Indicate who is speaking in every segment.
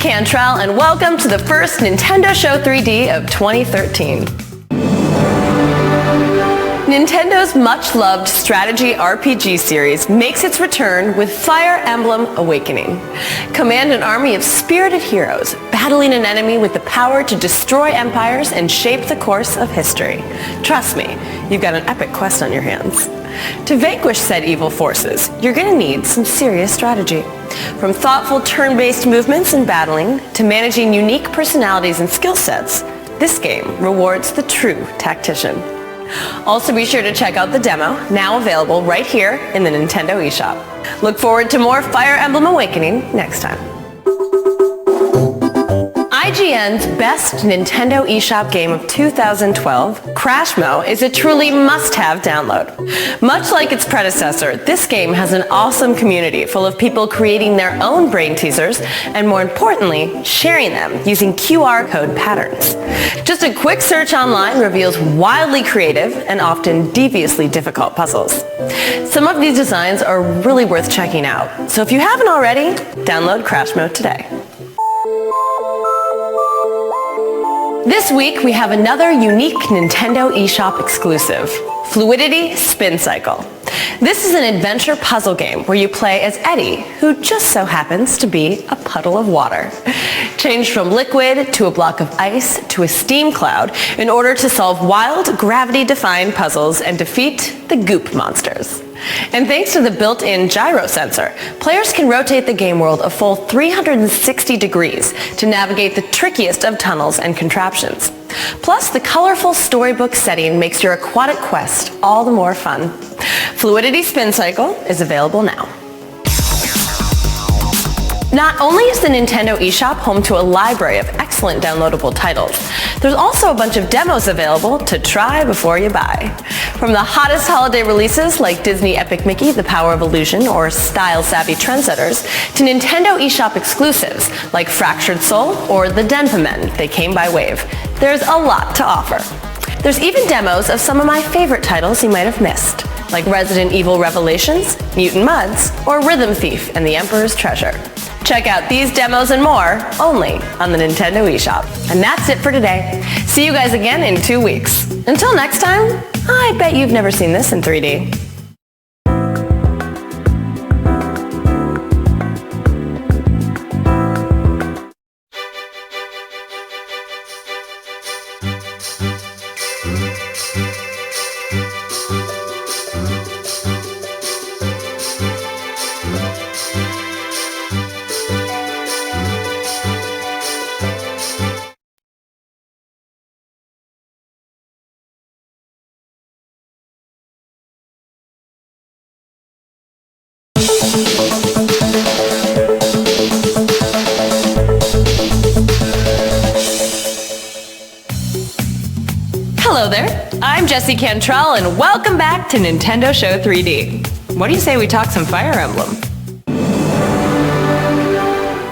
Speaker 1: Cantrell, and welcome to the first Nintendo Show 3D of 2013. Nintendo's much-loved strategy RPG series makes its return with Fire Emblem Awakening. Command an army of spirited heroes, battling an enemy with the power to destroy empires and shape the course of history. Trust me, you've got an epic quest on your hands. To vanquish said evil forces, you're going to need some serious strategy. From thoughtful turn-based movements and battling to managing unique personalities and skill sets, this game rewards the true tactician. Also be sure to check out the demo, now available right here in the Nintendo eShop. Look forward to more Fire Emblem Awakening next time. IGN's best Nintendo eShop game of 2012, Crashmo, is a truly must-have download. Much like its predecessor, this game has an awesome community full of people creating their own brain teasers and, more importantly, sharing them using QR code patterns. Just a quick search online reveals wildly creative and often deviously difficult puzzles. Some of these designs are really worth checking out, so if you haven't already, download Crashmo today. This week, we have another unique Nintendo eShop exclusive, Fluidity Spin Cycle. This is an adventure puzzle game where you play as Eddie, who just so happens to be a puddle of water. Change from liquid to a block of ice to a steam cloud in order to solve wild, gravity-defying puzzles and defeat the goop monsters. And thanks to the built-in gyro sensor, players can rotate the game world a full 360 degrees to navigate the trickiest of tunnels and contraptions. Plus, the colorful storybook setting makes your aquatic quest all the more fun. Fluidity Spin Cycle is available now. Not only is the Nintendo eShop home to a library of excellent downloadable titles, there's also a bunch of demos available to try before you buy. From the hottest holiday releases like Disney Epic Mickey, The Power of Illusion, or style-savvy trendsetters, to Nintendo eShop exclusives like Fractured Soul or The Denpa Men, They Came by Wave. There's a lot to offer. There's even demos of some of my favorite titles you might have missed, like Resident Evil Revelations, Mutant Mudds, or Rhythm Thief and the Emperor's Treasure. Check out these demos and more only on the Nintendo eShop. And that's it for today. See you guys again in 2 weeks. Until next time, I bet you've never seen this in 3D. Hello there, I'm Jessie Cantrell and welcome back to Nintendo Show 3D. What do you say we talk some Fire Emblem?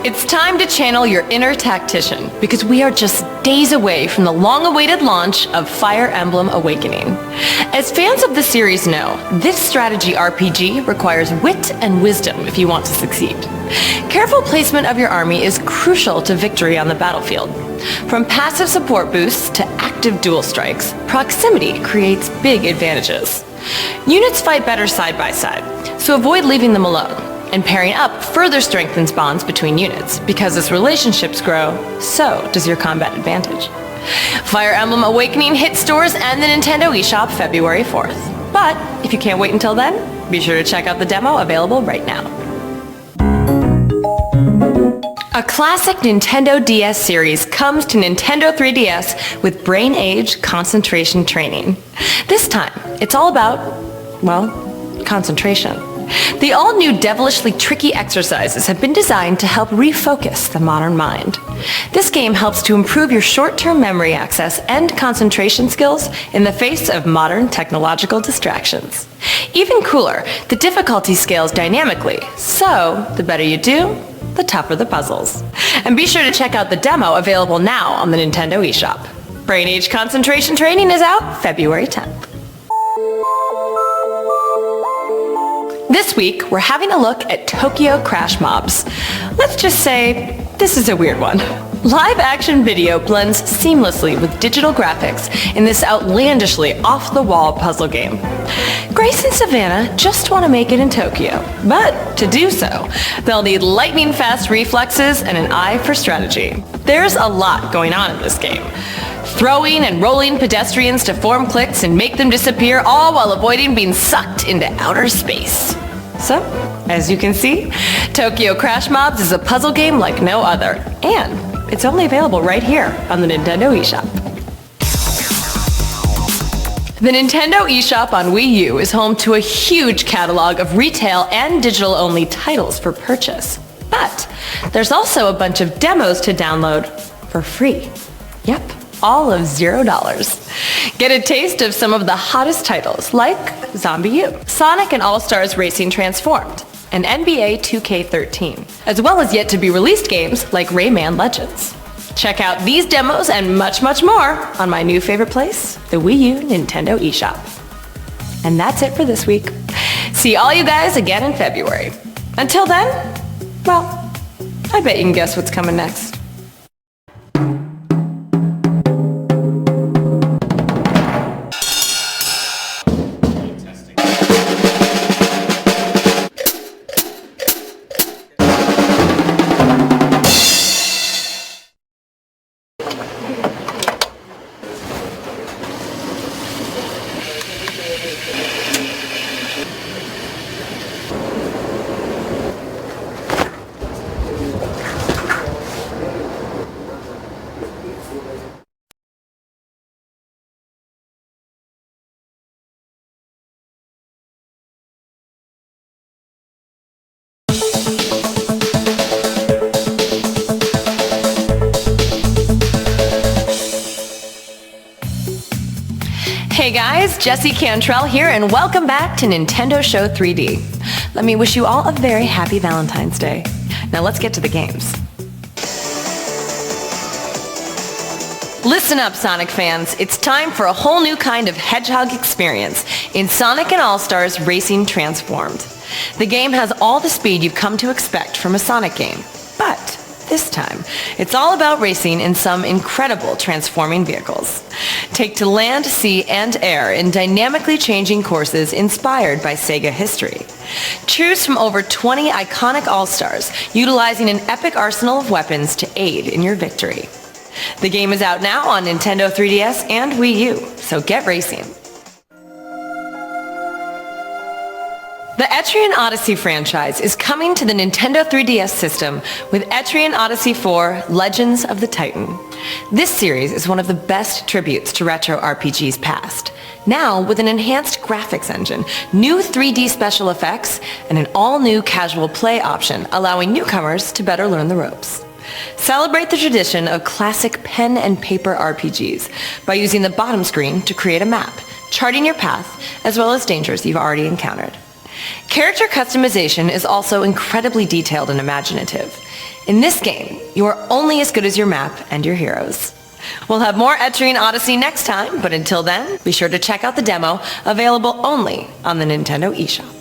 Speaker 1: It's time to channel your inner tactician because we are just days away from the long-awaited launch of Fire Emblem Awakening. As fans of the series know, this strategy RPG requires wit and wisdom if you want to succeed. Careful placement of your army is crucial to victory on the battlefield. From passive support boosts to active dual strikes, proximity creates big advantages. Units fight better side by side, so avoid leaving them alone. And pairing up further strengthens bonds between units, because as relationships grow, so does your combat advantage. Fire Emblem Awakening hits stores and the Nintendo eShop February 4th. But if you can't wait until then, be sure to check out the demo available right now. A classic Nintendo DS series comes to Nintendo 3DS with Brain Age Concentration Training. This time, it's all about, well, concentration. The all-new devilishly tricky exercises have been designed to help refocus the modern mind. This game helps to improve your short-term memory access and concentration skills in the face of modern technological distractions. Even cooler, the difficulty scales dynamically, so the better you do, the tougher the puzzles. And be sure to check out the demo available now on the Nintendo eShop. Brain Age Concentration Training is out February 10th. This week, we're having a look at Tokyo Crash Mobs. Let's just say This is a weird one. Live-action video blends seamlessly with digital graphics in this outlandishly off-the-wall puzzle game. Grace and Savannah just want to make it in Tokyo, but to do so, they'll need lightning-fast reflexes and an eye for strategy. There's a lot going on in this game. Throwing and rolling pedestrians to form cliques and make them disappear, all while avoiding being sucked into outer space. So, as you can see, Tokyo Crash Mobs is a puzzle game like no other, and it's only available right here on the Nintendo eShop. The Nintendo eShop on Wii U is home to a huge catalog of retail and digital-only titles for purchase. But there's also a bunch of demos to download for free. Yep, all of $0. Get a taste of some of the hottest titles like Zombie U, Sonic and All-Stars Racing Transformed, and NBA 2K13, as well as yet-to-be-released games like Rayman Legends. Check out these demos and much, much more on my new favorite place, the Wii U Nintendo eShop. And that's it for this week. See all you guys again in February. Until then, well, I bet you can guess what's coming next. Hey guys, Jessie Cantrell here, and welcome back to Nintendo Show 3D. Let me wish you all a very happy Valentine's Day. Now let's get to the games. Listen up, Sonic fans. It's time for a whole new kind of hedgehog experience in Sonic and All-Stars Racing Transformed. The game has all the speed you've come to expect from a Sonic game, but this time, it's all about racing in some incredible transforming vehicles. Take to land, sea, and air in dynamically changing courses inspired by Sega history. Choose from over 20 iconic All-Stars, utilizing an epic arsenal of weapons to aid in your victory. The game is out now on Nintendo 3DS and Wii U, so get racing. The Etrian Odyssey franchise is coming to the Nintendo 3DS system with Etrian Odyssey 4 Legends of the Titan. This series is one of the best tributes to retro RPGs past, now with an enhanced graphics engine, new 3D special effects, and an all-new casual play option allowing newcomers to better learn the ropes. Celebrate the tradition of classic pen and paper RPGs by using the bottom screen to create a map, charting your path, as well as dangers you've already encountered. Character customization is also incredibly detailed and imaginative. In this game, you are only as good as your map and your heroes. We'll have more Etrian Odyssey next time, but until then, be sure to check out the demo, available only on the Nintendo eShop.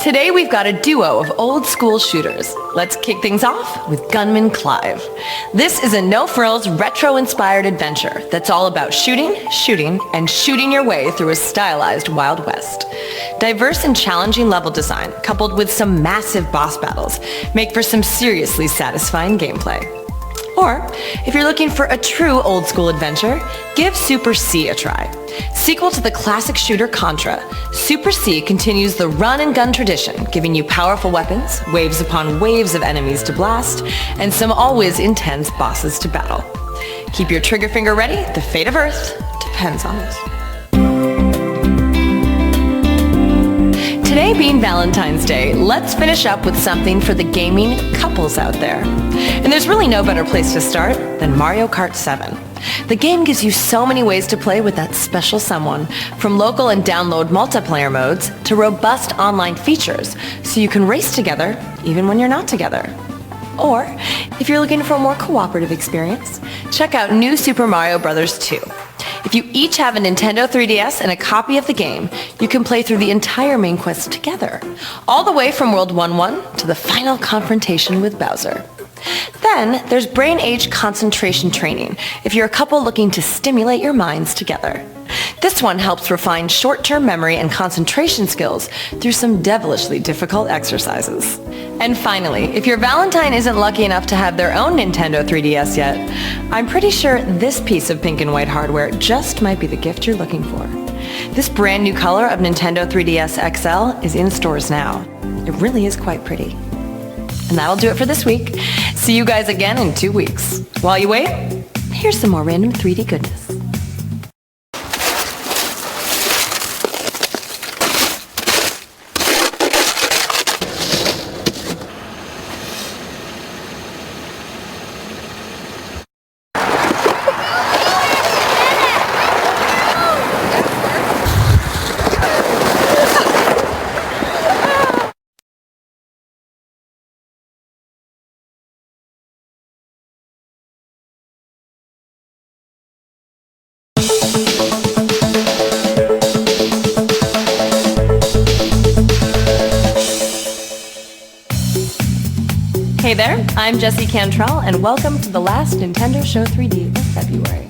Speaker 1: Today we've got a duo of old school shooters. Let's kick things off with Gunman Clive. This is a no-frills, retro-inspired adventure that's all about shooting, and shooting your way through a stylized Wild West. Diverse and challenging level design, coupled with some massive boss battles, make for some seriously satisfying gameplay. Or, if you're looking for a true old-school adventure, give Super C a try. Sequel to the classic shooter Contra, Super C continues the run-and-gun tradition, giving you powerful weapons, waves upon waves of enemies to blast, and some always intense bosses to battle. Keep your trigger finger ready, the fate of Earth depends on it. Today being Valentine's Day, let's finish up with something for the gaming couples out there. And there's really no better place to start than Mario Kart 7. The game gives you so many ways to play with that special someone, from local and download multiplayer modes to robust online features, so you can race together even when you're not together. Or, if you're looking for a more cooperative experience, check out New Super Mario Bros. 2. If you each have a Nintendo 3DS and a copy of the game, you can play through the entire main quest together, all the way from World 1-1 to the final confrontation with Bowser. Then there's Brain Age concentration training if you're a couple looking to stimulate your minds together. This one helps refine short-term memory and concentration skills through some devilishly difficult exercises. And finally, if your Valentine isn't lucky enough to have their own Nintendo 3DS yet, I'm pretty sure this piece of pink and white hardware just might be the gift you're looking for. This brand new color of Nintendo 3DS XL is in stores now. It really is quite pretty. And that'll do it for this week. See you guys again in 2 weeks. While you wait, here's some more random 3D goodness. Hey there, I'm Jessie Cantrell, and welcome to the last Nintendo Show 3D of February.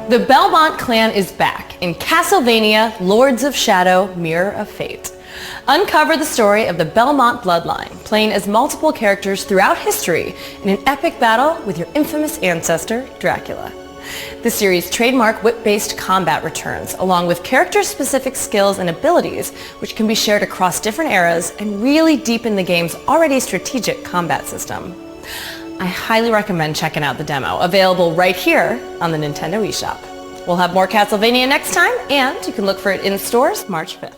Speaker 1: The Belmont clan is back in Castlevania Lords of Shadow Mirror of Fate. Uncover the story of the Belmont bloodline, playing as multiple characters throughout history in an epic battle with your infamous ancestor, Dracula. The series' trademark whip-based combat returns, along with character-specific skills and abilities, which can be shared across different eras and really deepen the game's already strategic combat system. I highly recommend checking out the demo, available right here on the Nintendo eShop. We'll have more Castlevania next time, and you can look for it in stores March 5th.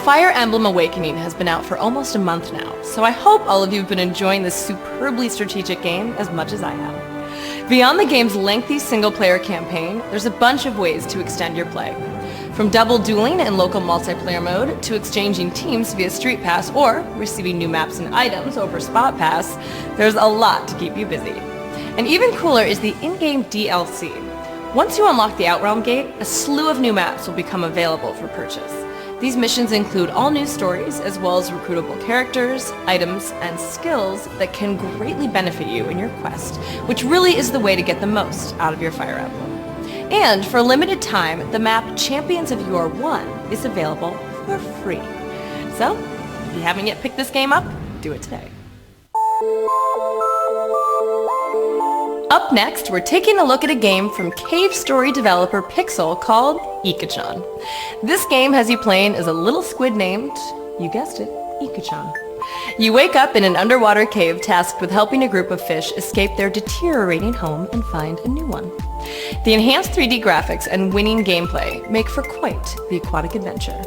Speaker 1: Fire Emblem Awakening has been out for almost a month now, so I hope all of you have been enjoying this superbly strategic game as much as I have. Beyond the game's lengthy single-player campaign, there's a bunch of ways to extend your play. From double dueling in local multiplayer mode, to exchanging teams via Street Pass, or receiving new maps and items over Spot Pass, there's a lot to keep you busy. And even cooler is the in-game DLC. Once you unlock the Outrealm Gate, a slew of new maps will become available for purchase. These missions include all new stories, as well as recruitable characters, items, and skills that can greatly benefit you in your quest, which really is the way to get the most out of your Fire Emblem. And for a limited time, the map Champions of Yore 1 is available for free. So, if you haven't yet picked this game up, do it today. Up next, we're taking a look at a game from Cave Story developer Pixel called Ika-chan. This game has you playing as a little squid named, you guessed it, Ika-chan. You wake up in an underwater cave tasked with helping a group of fish escape their deteriorating home and find a new one. The enhanced 3D graphics and winning gameplay make for quite the aquatic adventure.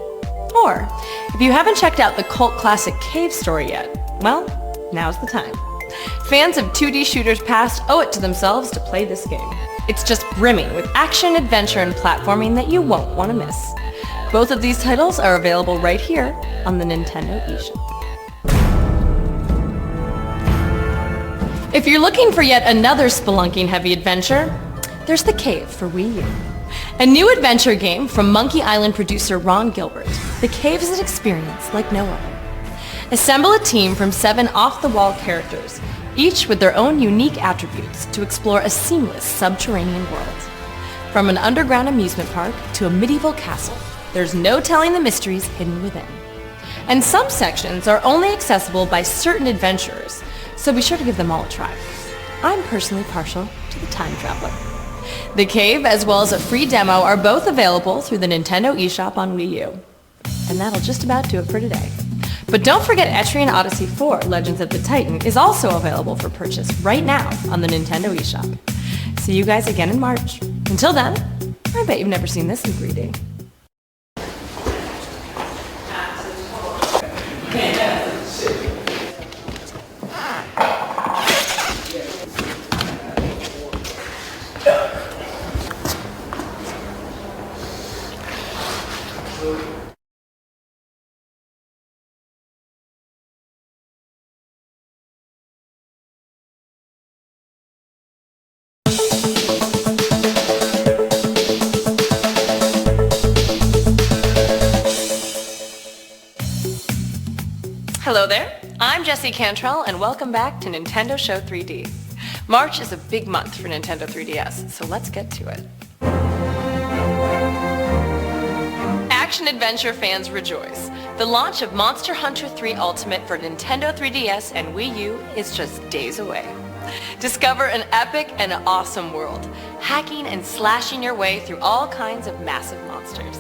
Speaker 1: Or, if you haven't checked out the cult classic Cave Story yet, well, now's the time. Fans of 2D shooters past owe it to themselves to play this game. It's just brimming with action, adventure, and platforming that you won't want to miss. Both of these titles are available right here on the Nintendo eShop. If you're looking for yet another spelunking heavy adventure, there's The Cave for Wii U. A new adventure game from Monkey Island producer Ron Gilbert, The Cave is an experience like no other. Assemble a team from 7 off-the-wall characters, each with their own unique attributes, to explore a seamless subterranean world. From an underground amusement park to a medieval castle, there's no telling the mysteries hidden within. And some sections are only accessible by certain adventurers, so be sure to give them all a try. I'm personally partial to the Time Traveler. The Cave, as well as a free demo, are both available through the Nintendo eShop on Wii U. And that'll just about do it for today. But don't forget Etrian Odyssey 4 Legends of the Titan is also available for purchase right now on the Nintendo eShop. See you guys again in March. Until then, I bet you've never seen this in 3D. Jessie Cantrell, and welcome back to Nintendo Show 3D. March is a big month for Nintendo 3DS, so let's get to it. Action-adventure fans rejoice. The launch of Monster Hunter 3 Ultimate for Nintendo 3DS and Wii U is just days away. Discover an epic and awesome world, hacking and slashing your way through all kinds of massive monsters.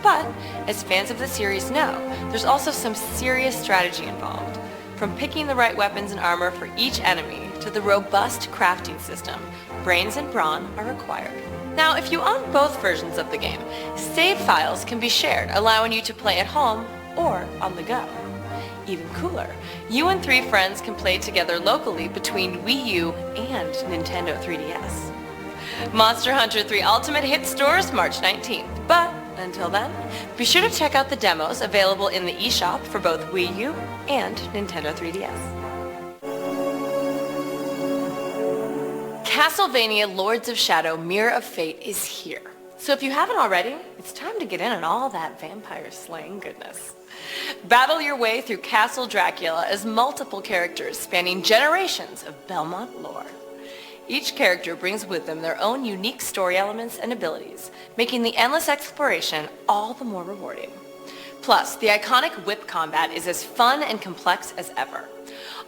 Speaker 1: But, as fans of the series know, there's also some serious strategy involved. From picking the right weapons and armor for each enemy to the robust crafting system, brains and brawn are required. Now, if you own both versions of the game, save files can be shared, allowing you to play at home or on the go. Even cooler, you and 3 friends can play together locally between Wii U and Nintendo 3DS. Monster Hunter 3 Ultimate hits stores March 19th, but until then, be sure to check out the demos available in the eShop for both Wii U and Nintendo 3DS. Castlevania Lords of Shadow Mirror of Fate is here. So if you haven't already, it's time to get in on all that vampire slaying goodness. Battle your way through Castle Dracula as multiple characters spanning generations of Belmont lore. Each character brings with them their own unique story elements and abilities, making the endless exploration all the more rewarding. Plus, the iconic whip combat is as fun and complex as ever.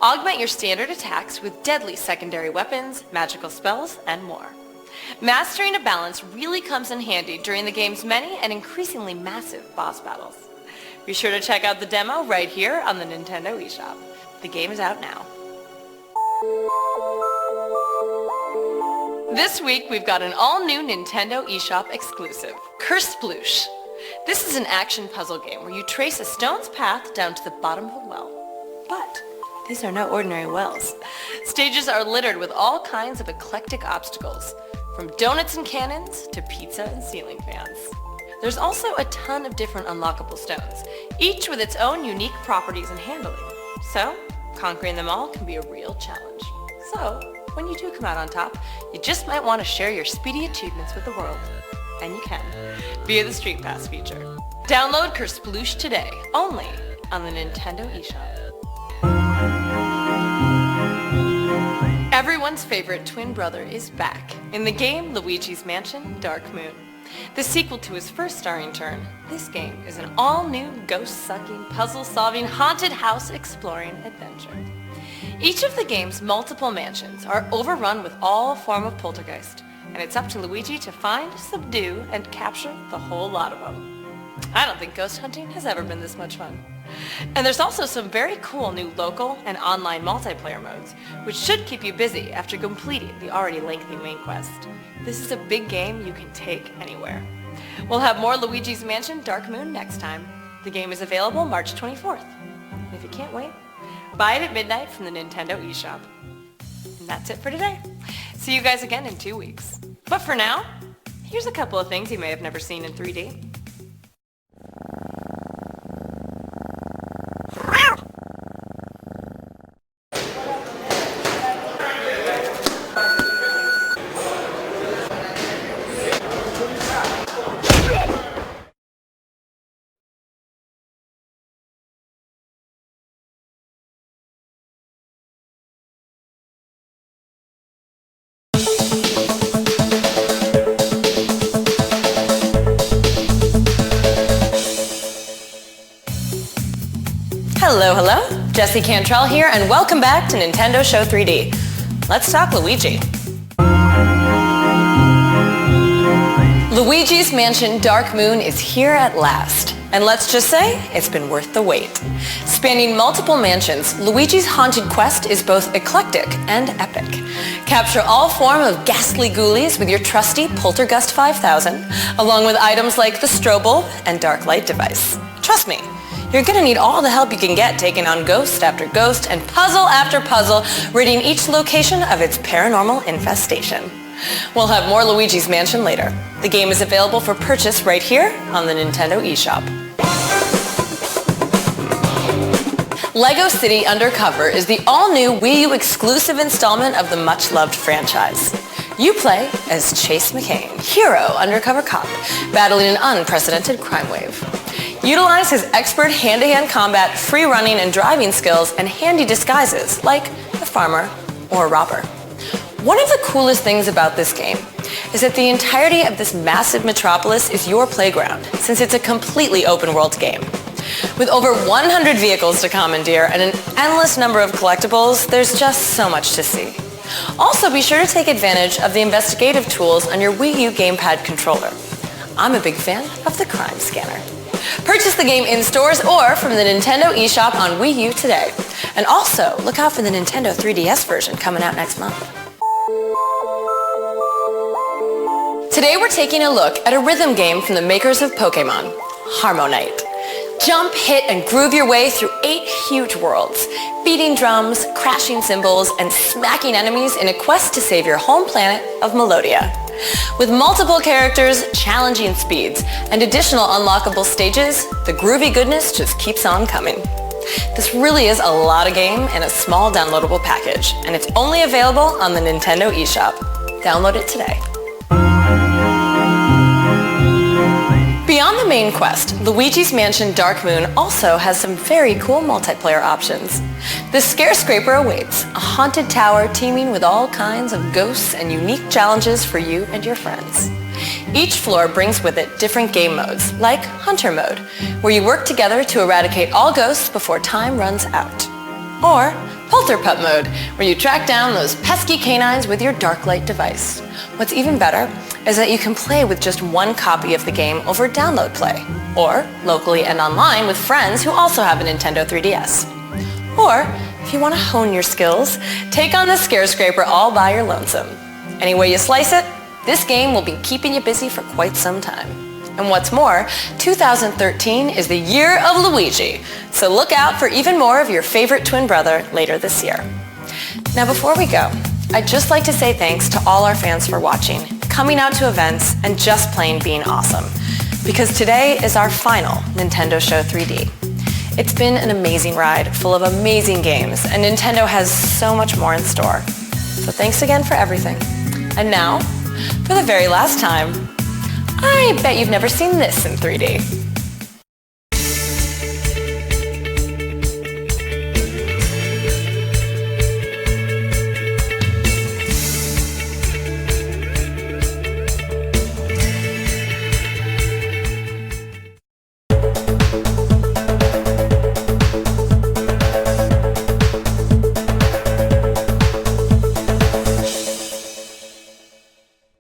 Speaker 1: Augment your standard attacks with deadly secondary weapons, magical spells, and more. Mastering a balance really comes in handy during the game's many and increasingly massive boss battles. Be sure to check out the demo right here on the Nintendo eShop. The game is out now. This week, we've got an all-new Nintendo eShop exclusive, Kersploosh. This is an action puzzle game where you trace a stone's path down to the bottom of a well. But these are no ordinary wells. Stages are littered with all kinds of eclectic obstacles, from donuts and cannons to pizza and ceiling fans. There's also a ton of different unlockable stones, each with its own unique properties and handling. So, conquering them all can be a real challenge. So, when you do come out on top, you just might want to share your speedy achievements with the world. And you can, via the Street Pass feature. Download Kersploosh today, only on the Nintendo eShop. Everyone's favorite twin brother is back in the game Luigi's Mansion Dark Moon. The sequel to his first starring turn, this game is an all-new ghost-sucking, puzzle-solving, haunted house-exploring adventure. Each of the game's multiple mansions are overrun with all form of poltergeist, and it's up to Luigi to find, subdue, and capture the whole lot of them. I don't think ghost hunting has ever been this much fun. And there's also some very cool new local and online multiplayer modes, which should keep you busy after completing the already lengthy main quest. This is a big game you can take anywhere. We'll have more Luigi's Mansion Dark Moon next time. The game is available March 24th. And if you can't wait, buy it at midnight from the Nintendo eShop. And that's it for today. See you guys again in 2 weeks. But for now, here's a couple of things you may have never seen in 3D. Hello, Jessie Cantrell here, and welcome back to Nintendo Show 3D. Let's talk Luigi. Luigi's Mansion Dark Moon is here at last, and let's just say it's been worth the wait. Spanning multiple mansions, Luigi's haunted quest is both eclectic and epic. Capture all form of ghastly ghoulies with your trusty Poltergust 5000, along with items like the strobe bulb and dark light device. Trust me, you're gonna need all the help you can get taking on ghost after ghost and puzzle after puzzle, ridding each location of its paranormal infestation. We'll have more Luigi's Mansion later. The game is available for purchase right here on the Nintendo eShop. LEGO City Undercover is the all-new Wii U exclusive installment of the much-loved franchise. You play as Chase McCain, hero undercover cop, battling an unprecedented crime wave. Utilize his expert hand-to-hand combat, free running and driving skills, and handy disguises like the farmer or robber. One of the coolest things about this game is that the entirety of this massive metropolis is your playground, since it's a completely open world game. With over 100 vehicles to commandeer and an endless number of collectibles, there's just so much to see. Also, be sure to take advantage of the investigative tools on your Wii U gamepad controller. I'm a big fan of the crime scanner. Purchase the game in stores or from the Nintendo eShop on Wii U today. And also, look out for the Nintendo 3DS version coming out next month. Today we're taking a look at a rhythm game from the makers of Pokémon, Harmonite. Jump, hit, and groove your way through 8 huge worlds, beating drums, crashing cymbals, and smacking enemies in a quest to save your home planet of Melodia. With multiple characters, challenging speeds, and additional unlockable stages, the groovy goodness just keeps on coming. This really is a lot of game in a small downloadable package, and it's only available on the Nintendo eShop. Download it today. Beyond the main quest, Luigi's Mansion Dark Moon also has some very cool multiplayer options. The Scarescraper awaits, a haunted tower teeming with all kinds of ghosts and unique challenges for you and your friends. Each floor brings with it different game modes, like Hunter Mode, where you work together to eradicate all ghosts before time runs out. Or Polterpup Mode, where you track down those pesky canines with your Darklight device. What's even better is that you can play with just one copy of the game over Download Play, or locally and online with friends who also have a Nintendo 3DS. Or, if you want to hone your skills, take on the Scarescraper all by your lonesome. Any way you slice it, this game will be keeping you busy for quite some time. And what's more, 2013 is the year of Luigi, so look out for even more of your favorite twin brother later this year. Now before we go, I'd just like to say thanks to all our fans for watching, coming out to events, and just plain being awesome. Because today is our final Nintendo Show 3D. It's been an amazing ride, full of amazing games, and Nintendo has so much more in store. So thanks again for everything. And now, for the very last time, I bet you've never seen this in 3D.